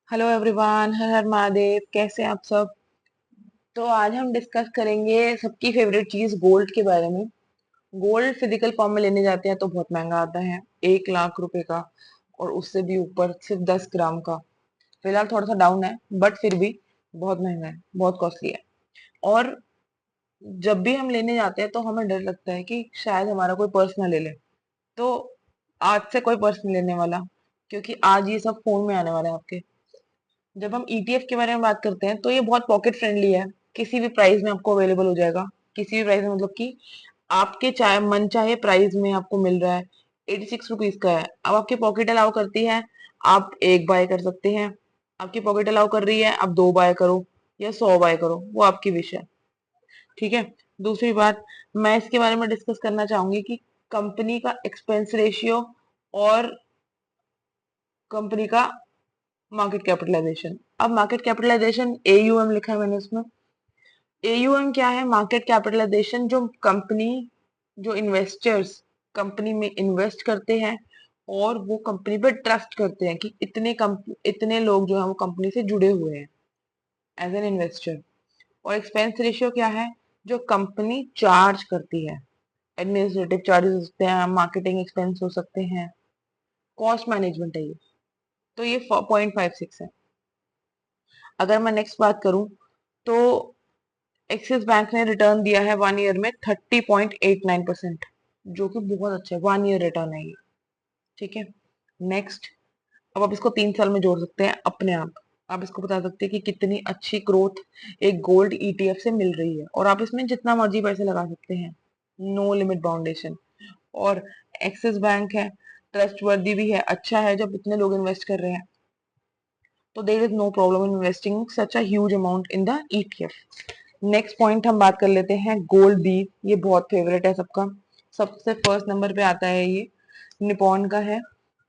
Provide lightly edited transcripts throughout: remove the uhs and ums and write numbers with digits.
Hello everyone, हर हर महादेव। कैसे हैं आप सब? तो आज हम डिस्कस करेंगे सबकी फेवरेट चीज गोल्ड के बारे में। गोल्ड फिजिकल फॉर्म में लेने जाते हैं तो बहुत महंगा आता है, 1 लाख रुपए का, और उससे भी ऊपर सिर्फ 10 ग्राम का। फिलहाल थोड़ा सा डाउन है, बट फिर भी बहुत महंगा है, बहुत कॉस्टली है। और जब भी हम लेने जाते हैं तो हमें डर लगता है कि शायद हमारा कोई पर्स ना ले ले। तो आज से कोई पर्स नहीं लेने वाला, क्योंकि आज ये सब फोन में आने वाला है आपके। जब हम ईटीएफ के बारे में बात करते हैं तो ये बहुत पॉकेट फ्रेंडली है। किसी भी प्राइस में आपको अवेलेबल हो जाएगा। किसी भी प्राइस में मतलब कि आपके चाहे मन चाहे प्राइस में आपको मिल रहा है। 86 रुपीज का है। अब आपकी पॉकेट अलाउ करती है, आप एक बाय कर सकते हैं। आपकी पॉकेट अलाउ कर रही है, आप 2 बाय करो या 100 बाय करो, वो आपकी विश है। ठीक है। दूसरी बात, मैं इसके बारे में डिस्कस करना चाहूंगी कि कंपनी का एक्सपेंस रेशियो और कंपनी का मार्केट कैपिटलाइजेशन। अब मार्केट कैपिटलाइजेशन एयूएम लिखा है मैंने उसमें। एयूएम क्या है? मार्केट कैपिटलाइजेशन जो कंपनी, जो इन्वेस्टर्स कंपनी में इन्वेस्ट करते हैं और वो कंपनी पे ट्रस्ट करते हैं कि इतने लोग जो है वो कंपनी से जुड़े हुए हैं एज एन इन्वेस्टर। और एक्सपेंस रेशियो क्या है? जो कंपनी चार्ज करती है। एडमिनिस्ट्रेटिव चार्जेस हो सकते हैं, मार्केटिंग एक्सपेंस हो सकते हैं, कॉस्ट मैनेजमेंट है ये। तो ये 0.56 है। अगर मैं नेक्स्ट बात करूं तो एक्सिस बैंक ने रिटर्न दिया है 1 ईयर में 30.89%, जो कि बहुत अच्छा है। 1 ईयर रिटर्न है ये। ठीक है। नेक्स्ट, अब आप इसको 3 साल में जोड़ सकते हैं अपने आप इसको बता सकते हैं कि कितनी अच्छी ग्रोथ एक गोल्ड ईटीएफ से मिल रही है, और आप इसमें जितना मर्जी पैसे लगा सकते हैं। नो लिमिट बाउंडेशन। और एक्सिस बैंक है, ट्रस्ट वर्दी भी है, अच्छा है जब इतने लोग इन्वेस्ट कर रहे हैं। तो there is no problem in investing such a huge amount in the ETF. Next point हम बात कर लेते हैं गोल्ड बी। ये बहुत फेवरेट है सबका। सबसे फर्स्ट नंबर पे आता है ये, निपॉन का है।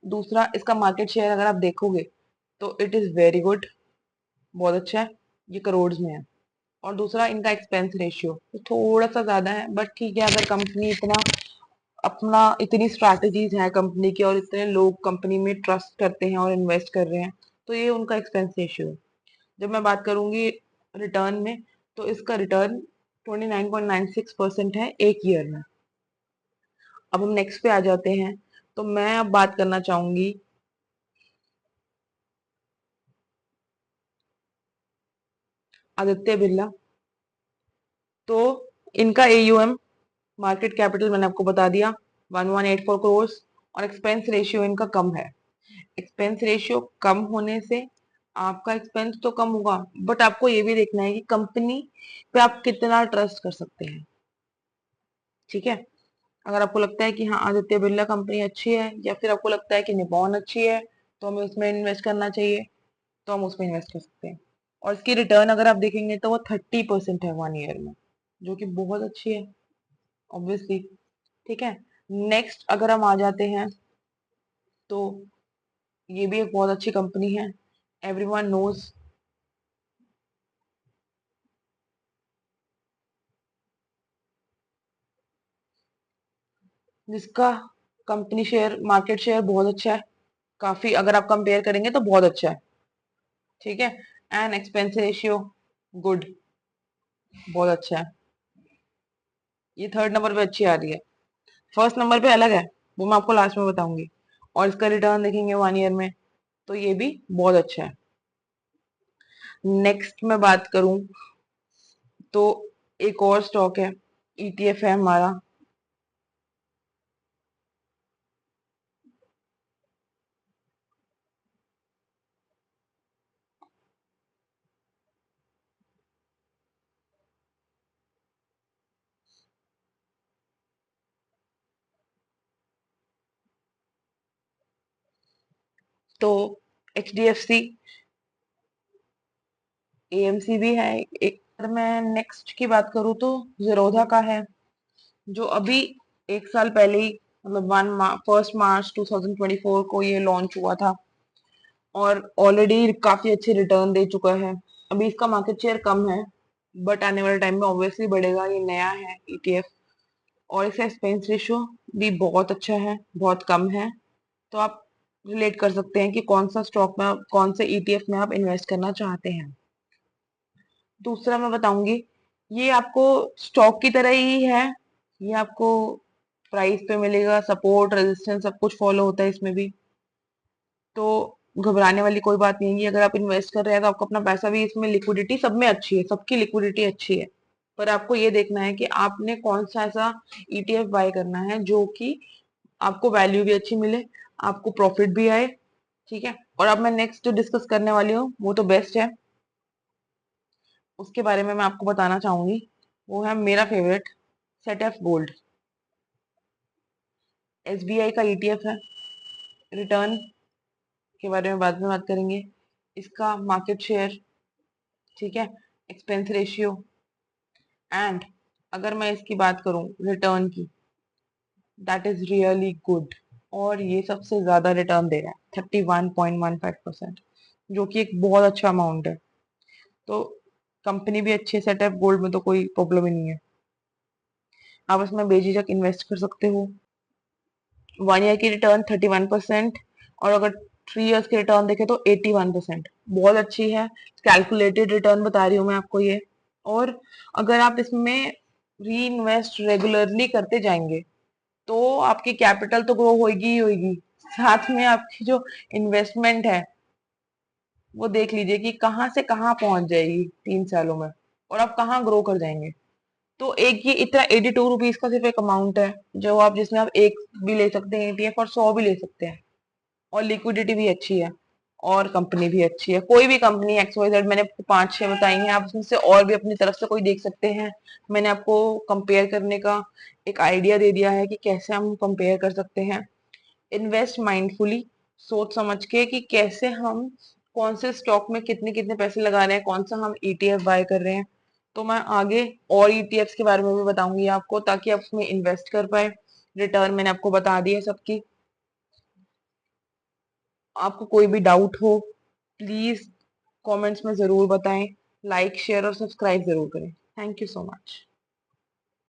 दूसरा, इसका मार्केट शेयर अगर आप देखोगे तो इट इज वेरी गुड, बहुत अच्छा है। ये करोड़ में है। और दूसरा, इनका एक्सपेंस रेशियो तो थोड़ा सा ज्यादा है, बट ठीक है। अगर कंपनी इतनी स्ट्रैटेजीज है कंपनी की, और इतने लोग कंपनी में ट्रस्ट करते हैं और इन्वेस्ट कर रहे हैं, तो ये उनका एक्सपेंस रेशियो है। जब मैं बात करूंगी रिटर्न में, तो इसका रिटर्न 29.96% है 1 ईयर में। अब हम नेक्स्ट पे आ जाते हैं। तो मैं अब बात करना चाहूंगी आदित्य बिरला। तो इनका एयूएम, मार्केट कैपिटल मैंने आपको बता दिया, 1184 करोड़। और एक्सपेंस रेशियो इनका कम है। एक्सपेंस रेशियो कम होने से आपका एक्सपेंस तो कम होगा, बट आपको ये भी देखना है कि कंपनी पे आप कितना ट्रस्ट कर सकते हैं। ठीक है। अगर आपको लगता है कि हाँ आदित्य बिरला कंपनी अच्छी है, या फिर आपको लगता है कि निपॉन अच्छी है, तो हमें उसमें इन्वेस्ट करना चाहिए, तो हम उसमें इन्वेस्ट कर सकते हैं। और इसकी रिटर्न अगर आप देखेंगे तो वो 30% है 1 ईयर में, जो कि बहुत अच्छी है ऑब्वियसली। ठीक है। नेक्स्ट अगर हम आ जाते हैं तो ये भी एक बहुत अच्छी कंपनी है, एवरीवन नोज। जिसका कंपनी शेयर, मार्केट शेयर बहुत अच्छा है। काफी, अगर आप कंपेयर करेंगे तो बहुत अच्छा है। ठीक है। एंड एक्सपेंस रेशियो गुड, बहुत अच्छा है। ये थर्ड नंबर पे अच्छी आ रही है। फर्स्ट नंबर पे अलग है, वो मैं आपको लास्ट में बताऊंगी। और इसका रिटर्न देखेंगे 1 ईयर में, तो ये भी बहुत अच्छा है। नेक्स्ट मैं बात करूं तो एक और स्टॉक है, ईटीएफ है हमारा। तो H D F C, AMC भी है एक। अगर मैं नेक्स्ट की बात करूं तो जीरोधा का है, जो अभी 1 साल पहले ही, मतलब 1 मार्च 2024 को ये लॉन्च हुआ था, और ऑलरेडी काफी अच्छे रिटर्न दे चुका है। अभी इसका मार्केट शेयर कम है, बट आने वाले टाइम में ऑब्वियसली बढ़ेगा, ये नया है ईटीएफ। और इसका एक्सपेंस रेशियो भी बहुत अच्छा है, बहुत कम है। तो आप रिलेट कर सकते हैं कि कौन सा स्टॉक में आप, कौन से ईटीएफ में आप इन्वेस्ट करना चाहते हैं। दूसरा मैं बताऊंगी, ये आपको स्टॉक की तरह ही है। ये आपको प्राइस पे मिलेगा, सपोर्ट रेजिस्टेंस सब कुछ फॉलो होता है इसमें भी। तो घबराने वाली कोई बात नहीं है। अगर आप इन्वेस्ट कर रहे हैं तो आपको अपना पैसा भी, इसमें लिक्विडिटी सब में अच्छी है, सबकी लिक्विडिटी अच्छी है। पर आपको ये देखना है कि आपने कौन सा ऐसा ईटीएफ बाय करना है जो कि आपको वैल्यू भी अच्छी मिले, आपको प्रॉफिट भी आए। ठीक है। और अब मैं नेक्स्ट जो डिस्कस करने वाली हूँ वो तो बेस्ट है, उसके बारे में मैं आपको बताना चाहूंगी। वो है मेरा फेवरेट, सेटएफ गोल्ड। एसबीआई का ईटीएफ है। रिटर्न के बारे में बाद में बात करेंगे। इसका मार्केट शेयर, ठीक है, एक्सपेंस रेशियो, एंड अगर मैं इसकी बात करूं रिटर्न की, दैट इज रियली गुड। और ये सबसे ज्यादा रिटर्न दे रहा है 31.15%, जो कि एक बहुत अच्छा अमाउंट है। तो कंपनी भी अच्छी है, सेटअप गोल्ड में तो कोई प्रॉब्लम ही नहीं है। आप इसमें बेझिझक इन्वेस्ट कर सकते हो। 1 ईयर की रिटर्न 31%, और अगर 3 इयर्स की रिटर्न देखे तो 81%। बहुत अच्छी है। कैलकुलेटेड रिटर्न बता रही हूँ मैं आपको ये। और अगर आप इसमें री इन्वेस्ट रेगुलरली करते जाएंगे तो आपकी कैपिटल तो ग्रो होगी ही होगी, साथ में आपकी जो इन्वेस्टमेंट है वो देख लीजिए कि कहाँ से कहाँ पहुंच जाएगी 3 सालों में, और आप कहाँ ग्रो कर जाएंगे। तो एक ये इतना 82 रुपीज का सिर्फ एक अमाउंट है जो आप, जिसमें आप एक भी ले सकते हैं ईटीएफ और 100 भी ले सकते हैं। और लिक्विडिटी भी अच्छी है, और कंपनी भी अच्छी है। कोई भी कंपनी XYZ, मैंने आपको 5-6 बताई हैं, आप उसमें से और भी अपनी तरफ से कोई देख सकते हैं। मैंने आपको कंपेयर करने का एक आइडिया दे दिया है कि कैसे हम कंपेयर कर सकते हैं। इन्वेस्ट माइंडफुली, सोच समझ के कि कैसे हम कौन से स्टॉक में कितने कितने पैसे लगा रहे हैं, कौन सा हम ईटीएफ बाय कर रहे हैं। तो मैं आगे और ईटीएफ के बारे में भी बताऊंगी आपको, ताकि आप उसमें इन्वेस्ट कर पाए। रिटर्न मैंने आपको बता दी है सबकी। आपको कोई भी डाउट हो प्लीज कमेंट्स में जरूर बताएं। लाइक शेयर और सब्सक्राइब जरूर करें। Thank you so much.